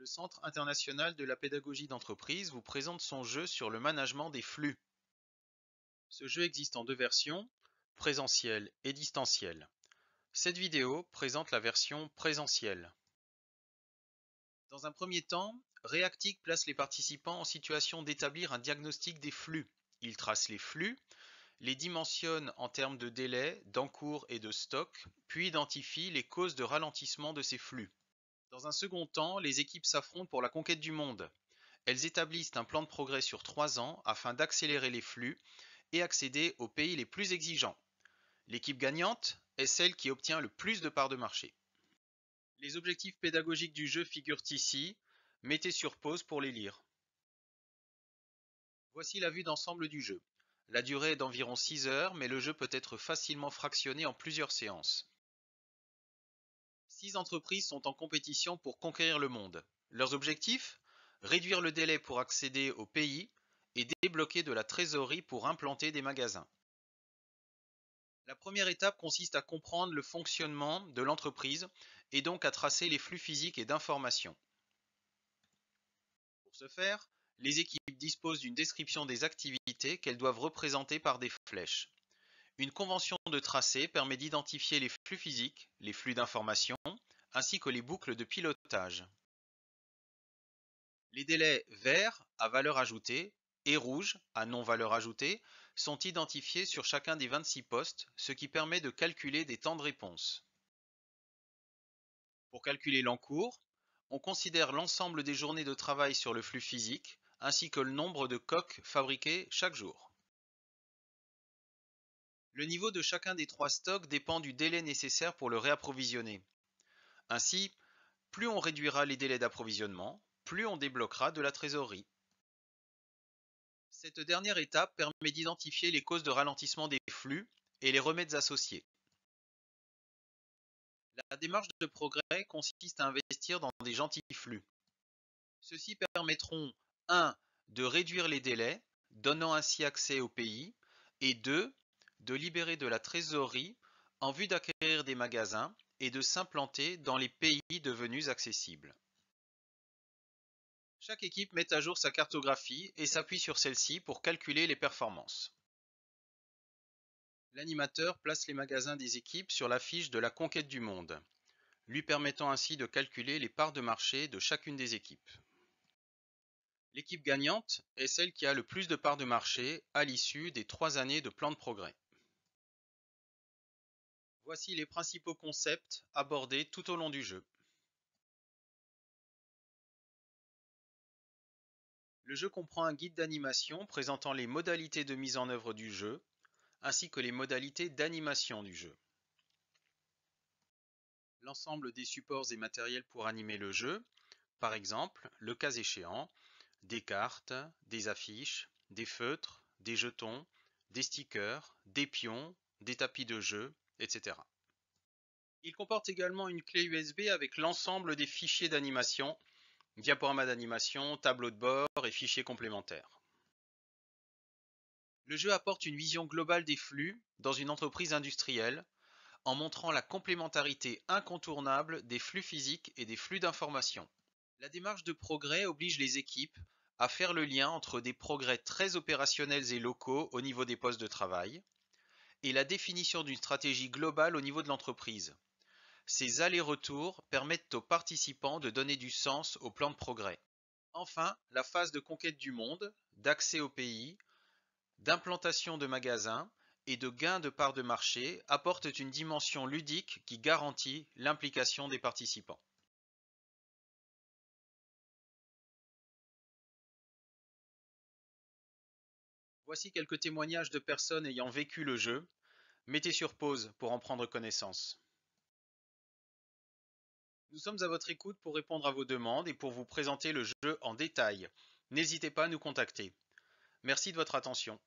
Le Centre international de la pédagogie d'entreprise vous présente son jeu sur le management des flux. Ce jeu existe en deux versions, présentielle et distancielle. Cette vidéo présente la version présentielle. Dans un premier temps, Reactic place les participants en situation d'établir un diagnostic des flux. Il trace les flux, les dimensionne en termes de délai, d'encours et de stock, puis identifie les causes de ralentissement de ces flux. Dans un second temps, les équipes s'affrontent pour la conquête du monde. Elles établissent un plan de progrès sur 3 ans afin d'accélérer les flux et accéder aux pays les plus exigeants. L'équipe gagnante est celle qui obtient le plus de parts de marché. Les objectifs pédagogiques du jeu figurent ici. Mettez sur pause pour les lire. Voici la vue d'ensemble du jeu. La durée est d'environ 6 heures, mais le jeu peut être facilement fractionné en plusieurs séances. 6 entreprises sont en compétition pour conquérir le monde. Leurs objectifs ? Réduire le délai pour accéder aux pays et débloquer de la trésorerie pour implanter des magasins. La première étape consiste à comprendre le fonctionnement de l'entreprise et donc à tracer les flux physiques et d'informations. Pour ce faire, les équipes disposent d'une description des activités qu'elles doivent représenter par des flèches. Une convention de tracé permet d'identifier les flux physiques, les flux d'informations, ainsi que les boucles de pilotage. Les délais verts à valeur ajoutée et rouges à non-valeur ajoutée sont identifiés sur chacun des 26 postes, ce qui permet de calculer des temps de réponse. Pour calculer l'encours, on considère l'ensemble des journées de travail sur le flux physique, ainsi que le nombre de coques fabriquées chaque jour. Le niveau de chacun des 3 stocks dépend du délai nécessaire pour le réapprovisionner. Ainsi, plus on réduira les délais d'approvisionnement, plus on débloquera de la trésorerie. Cette dernière étape permet d'identifier les causes de ralentissement des flux et les remèdes associés. La démarche de progrès consiste à investir dans des gentils flux. Ceux-ci permettront 1. De réduire les délais, donnant ainsi accès aux pays, et 2. De libérer de la trésorerie en vue d'acquérir des magasins et de s'implanter dans les pays devenus accessibles. Chaque équipe met à jour sa cartographie et s'appuie sur celle-ci pour calculer les performances. L'animateur place les magasins des équipes sur la fiche de la conquête du monde, lui permettant ainsi de calculer les parts de marché de chacune des équipes. L'équipe gagnante est celle qui a le plus de parts de marché à l'issue des 3 années de plan de progrès. Voici les principaux concepts abordés tout au long du jeu. Le jeu comprend un guide d'animation présentant les modalités de mise en œuvre du jeu, ainsi que les modalités d'animation du jeu. L'ensemble des supports et matériels pour animer le jeu, par exemple, le cas échéant, des cartes, des affiches, des feutres, des jetons, des stickers, des pions, des tapis de jeu, etc. Il comporte également une clé USB avec l'ensemble des fichiers d'animation, diaporamas d'animation, tableau de bord et fichiers complémentaires. Le jeu apporte une vision globale des flux dans une entreprise industrielle, en montrant la complémentarité incontournable des flux physiques et des flux d'informations. La démarche de progrès oblige les équipes à faire le lien entre des progrès très opérationnels et locaux au niveau des postes de travail et la définition d'une stratégie globale au niveau de l'entreprise. Ces allers-retours permettent aux participants de donner du sens au plan de progrès. Enfin, la phase de conquête du monde, d'accès au pays, d'implantation de magasins et de gain de parts de marché apportent une dimension ludique qui garantit l'implication des participants. Voici quelques témoignages de personnes ayant vécu le jeu. Mettez sur pause pour en prendre connaissance. Nous sommes à votre écoute pour répondre à vos demandes et pour vous présenter le jeu en détail. N'hésitez pas à nous contacter. Merci de votre attention.